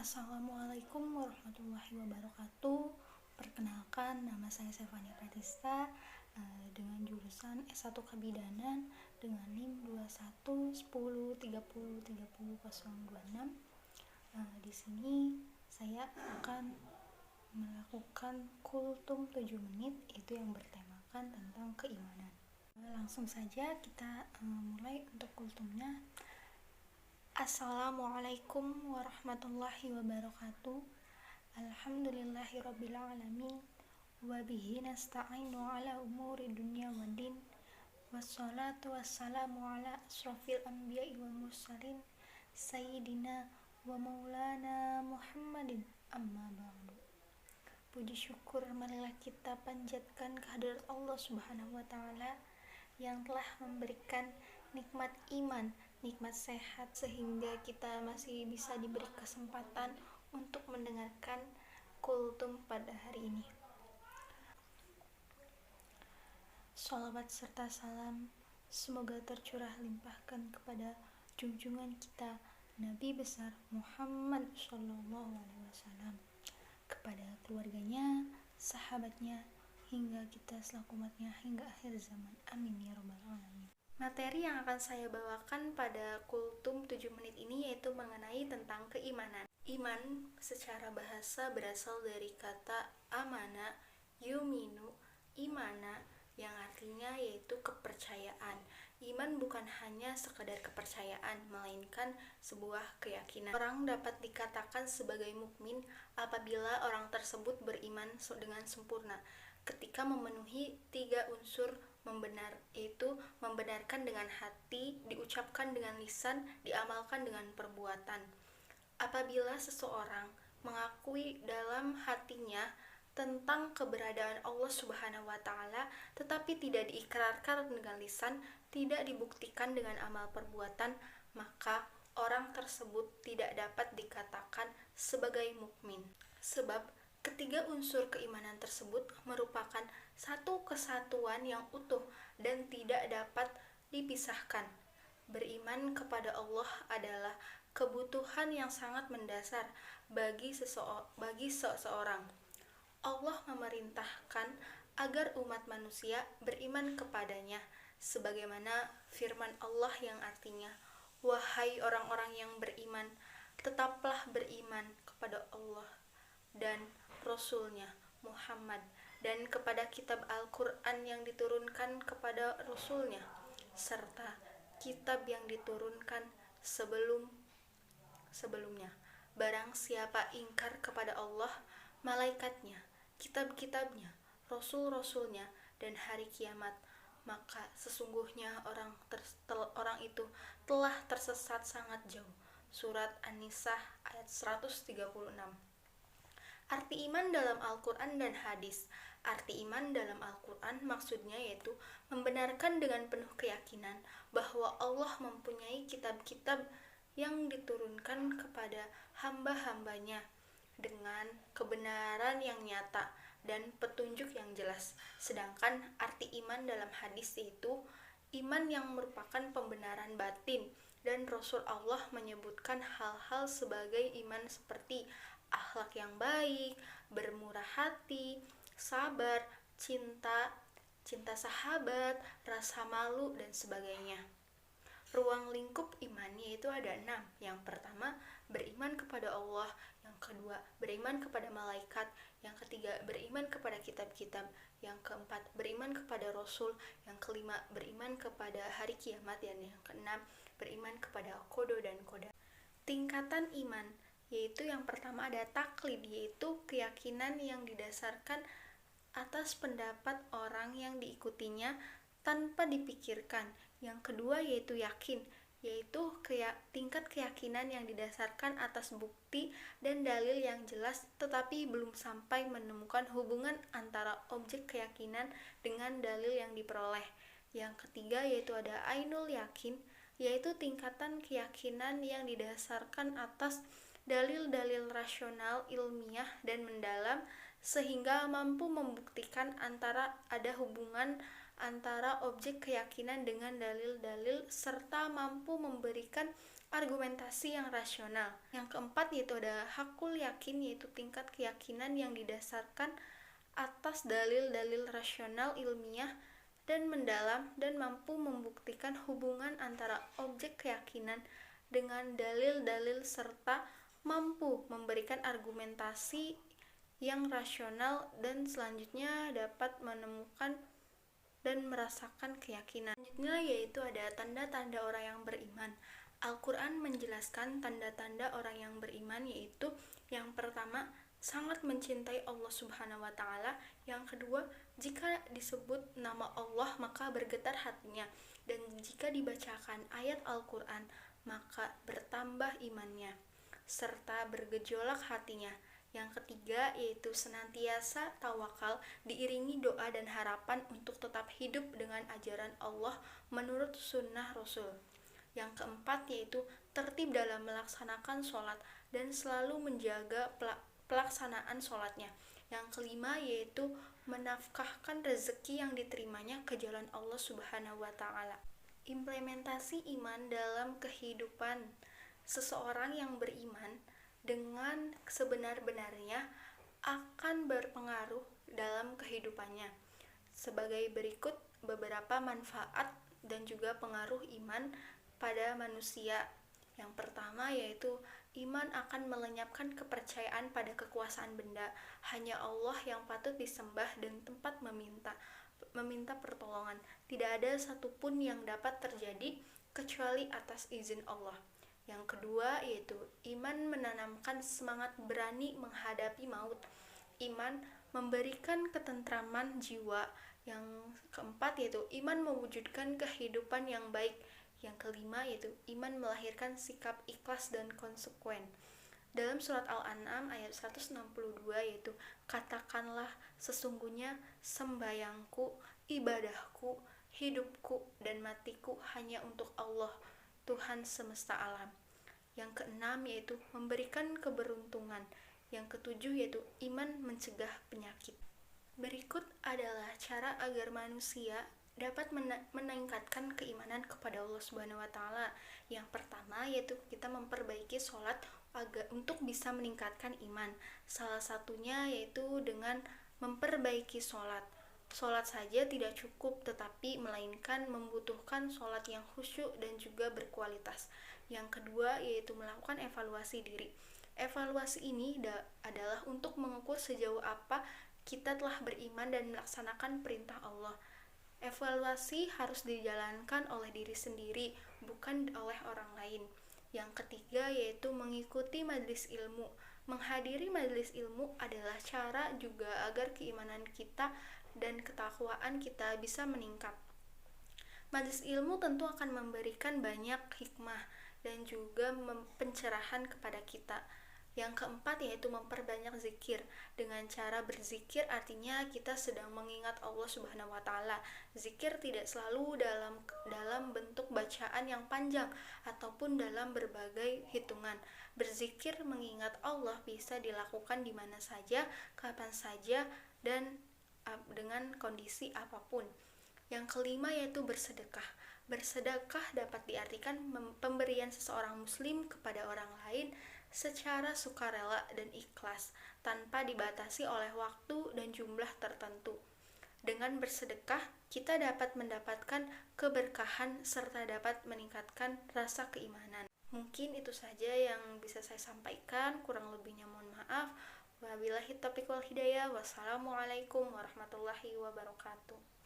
Assalamualaikum warahmatullahi wabarakatuh. Perkenalkan, nama saya Stefania Pratista dengan jurusan S1 Kebidanan dengan NIM 2110303026. Di sini saya akan melakukan kultum 7 menit, itu yang bertemakan tentang keimanan. Langsung saja kita mulai untuk kultumnya. Assalamualaikum warahmatullahi wabarakatuh. Alhamdulillahirabbil alamin wa bihi nasta'inu ala umuri dunya waddin. Wassalatu wassalamu ala asrofil anbiya'i wal mursalin sayyidina wa maulana Muhammadin, amma ba'du. Puji syukur marilah kita panjatkan kehadirat Allah Subhanahu wa taala yang telah memberikan nikmat iman, nikmat sehat, sehingga kita masih bisa diberi kesempatan untuk mendengarkan kultum pada hari ini. Sholawat serta salam semoga tercurah limpahkan kepada junjungan kita Nabi besar Muhammad Sallallahu Alaihi Wasallam, kepada keluarganya, sahabatnya, hingga kita selaku umatnya hingga akhir zaman. Amin ya rabbal alamin. Materi yang akan saya bawakan pada kultum 7 menit ini yaitu mengenai tentang keimanan. Iman secara bahasa berasal dari kata amana, yuminu, imana, yang artinya yaitu kepercayaan. Iman bukan hanya sekadar kepercayaan, melainkan sebuah keyakinan. Orang dapat dikatakan sebagai mukmin apabila orang tersebut beriman dengan sempurna ketika memenuhi 3 unsur membenar, yaitu membenarkan dengan hati, diucapkan dengan lisan, diamalkan dengan perbuatan. Apabila seseorang mengakui dalam hatinya tentang keberadaan Allah Subhanahu wa taala, tetapi tidak diikrarkan dengan lisan, tidak dibuktikan dengan amal perbuatan, maka orang tersebut tidak dapat dikatakan sebagai mukmin. Sebab ketiga unsur keimanan tersebut merupakan satu kesatuan yang utuh dan tidak dapat dipisahkan. Beriman kepada Allah adalah kebutuhan yang sangat mendasar bagi seseorang. Allah memerintahkan agar umat manusia beriman kepadanya, sebagaimana firman Allah yang artinya, "Wahai orang-orang yang beriman, tetaplah beriman kepada Allah dan Rasul-Nya Muhammad, dan kepada kitab Al-Quran yang diturunkan kepada Rasul-Nya, serta kitab yang diturunkan sebelumnya. Barang siapa ingkar kepada Allah, malaikatnya, kitab-kitabnya, Rasul-Rasulnya, dan hari kiamat, maka sesungguhnya orang itu telah tersesat sangat jauh." Surat An-Nisa ayat 136. Arti iman dalam Al-Quran dan hadis. Arti iman dalam Al-Quran maksudnya yaitu membenarkan dengan penuh keyakinan bahwa Allah mempunyai kitab-kitab yang diturunkan kepada hamba-hambanya dengan kebenaran yang nyata dan petunjuk yang jelas. Sedangkan arti iman dalam hadis yaitu iman yang merupakan pembenaran batin, dan Rasul Allah menyebutkan hal-hal sebagai iman seperti akhlak yang baik, bermurah hati, sabar, cinta sahabat, rasa malu, dan sebagainya. Ruang lingkup iman yaitu ada 6. Yang pertama, beriman kepada Allah. Yang kedua, beriman kepada malaikat. Yang ketiga, beriman kepada kitab-kitab. Yang keempat, beriman kepada Rasul. Yang kelima, beriman kepada hari kiamat. Dan yang keenam, beriman kepada qada dan qadar. Tingkatan iman yaitu yang pertama ada taklid, yaitu keyakinan yang didasarkan atas pendapat orang yang diikutinya tanpa dipikirkan. Yang kedua yaitu yakin, yaitu tingkat keyakinan yang didasarkan atas bukti dan dalil yang jelas, tetapi belum sampai menemukan hubungan antara objek keyakinan dengan dalil yang diperoleh. Yang ketiga yaitu ada ainul yakin, yaitu tingkatan keyakinan yang didasarkan atas dalil-dalil rasional, ilmiah, dan mendalam, sehingga mampu membuktikan ada hubungan antara objek keyakinan dengan dalil-dalil, serta mampu memberikan argumentasi yang rasional. Yang keempat yaitu ada hakul yakin, yaitu tingkat keyakinan yang didasarkan atas dalil-dalil rasional ilmiah dan mendalam dan mampu membuktikan hubungan antara objek keyakinan dengan dalil-dalil serta mampu memberikan argumentasi yang rasional dan selanjutnya dapat menemukan dan merasakan keyakinan. Selanjutnya yaitu ada tanda-tanda orang yang beriman. Al-Quran menjelaskan tanda-tanda orang yang beriman, yaitu yang pertama, sangat mencintai Allah Subhanahu wa Ta'ala. Yang kedua, jika disebut nama Allah maka bergetar hatinya, dan jika dibacakan ayat Al-Quran maka bertambah imannya serta bergejolak hatinya. Yang ketiga yaitu senantiasa tawakal diiringi doa dan harapan untuk tetap hidup dengan ajaran Allah menurut sunnah Rasul. Yang keempat yaitu tertib dalam melaksanakan sholat dan selalu menjaga pelaksanaan sholatnya. Yang kelima yaitu menafkahkan rezeki yang diterimanya ke jalan Allah Subhanahu wa Ta'ala. Implementasi iman dalam kehidupan seseorang yang beriman dengan sebenar-benarnya akan berpengaruh dalam kehidupannya. Sebagai berikut beberapa manfaat dan juga pengaruh iman pada manusia. Yang pertama yaitu iman akan melenyapkan kepercayaan pada kekuasaan benda. Hanya Allah yang patut disembah dan tempat meminta pertolongan. Tidak ada satupun yang dapat terjadi kecuali atas izin Allah. Yang kedua yaitu iman menanamkan semangat berani menghadapi maut. Iman memberikan ketentraman jiwa. Yang keempat yaitu iman mewujudkan kehidupan yang baik. Yang kelima yaitu iman melahirkan sikap ikhlas dan konsekuen. Dalam surat Al-An'am ayat 162 yaitu katakanlah sesungguhnya sembayangku, ibadahku, hidupku dan matiku hanya untuk Allah, Tuhan semesta alam. Yang keenam yaitu memberikan keberuntungan. Yang ketujuh yaitu iman mencegah penyakit. Berikut adalah cara agar manusia dapat meningkatkan keimanan kepada Allah Subhanahu wa Ta'ala. Yang pertama yaitu kita memperbaiki sholat untuk bisa meningkatkan iman. Salah satunya yaitu dengan memperbaiki sholat. Sholat saja tidak cukup, tetapi melainkan membutuhkan sholat yang khusyuk dan juga berkualitas. Yang kedua yaitu melakukan evaluasi diri. Evaluasi ini adalah untuk mengukur sejauh apa kita telah beriman dan melaksanakan perintah Allah. Evaluasi harus dijalankan oleh diri sendiri, bukan oleh orang lain. Yang ketiga yaitu mengikuti majelis ilmu. Menghadiri majelis ilmu adalah cara juga agar keimanan kita dan ketakwaan kita bisa meningkat. Majelis ilmu tentu akan memberikan banyak hikmah dan juga pencerahan kepada kita. Yang keempat yaitu memperbanyak zikir. Dengan cara berzikir artinya kita sedang mengingat Allah Subhanahu wa Ta'ala. Zikir tidak selalu dalam bentuk bacaan yang panjang ataupun dalam berbagai hitungan. Berzikir mengingat Allah bisa dilakukan di mana saja, kapan saja, dan dengan kondisi apapun. Yang kelima yaitu bersedekah. Bersedekah dapat diartikan pemberian seseorang muslim kepada orang lain secara sukarela dan ikhlas, tanpa dibatasi oleh waktu dan jumlah tertentu. Dengan bersedekah, kita dapat mendapatkan keberkahan serta dapat meningkatkan rasa keimanan. Mungkin itu saja yang bisa saya sampaikan, kurang lebihnya mohon maaf. Wabillahi taufiq wal hidayah. Wassalamualaikum warahmatullahi wabarakatuh.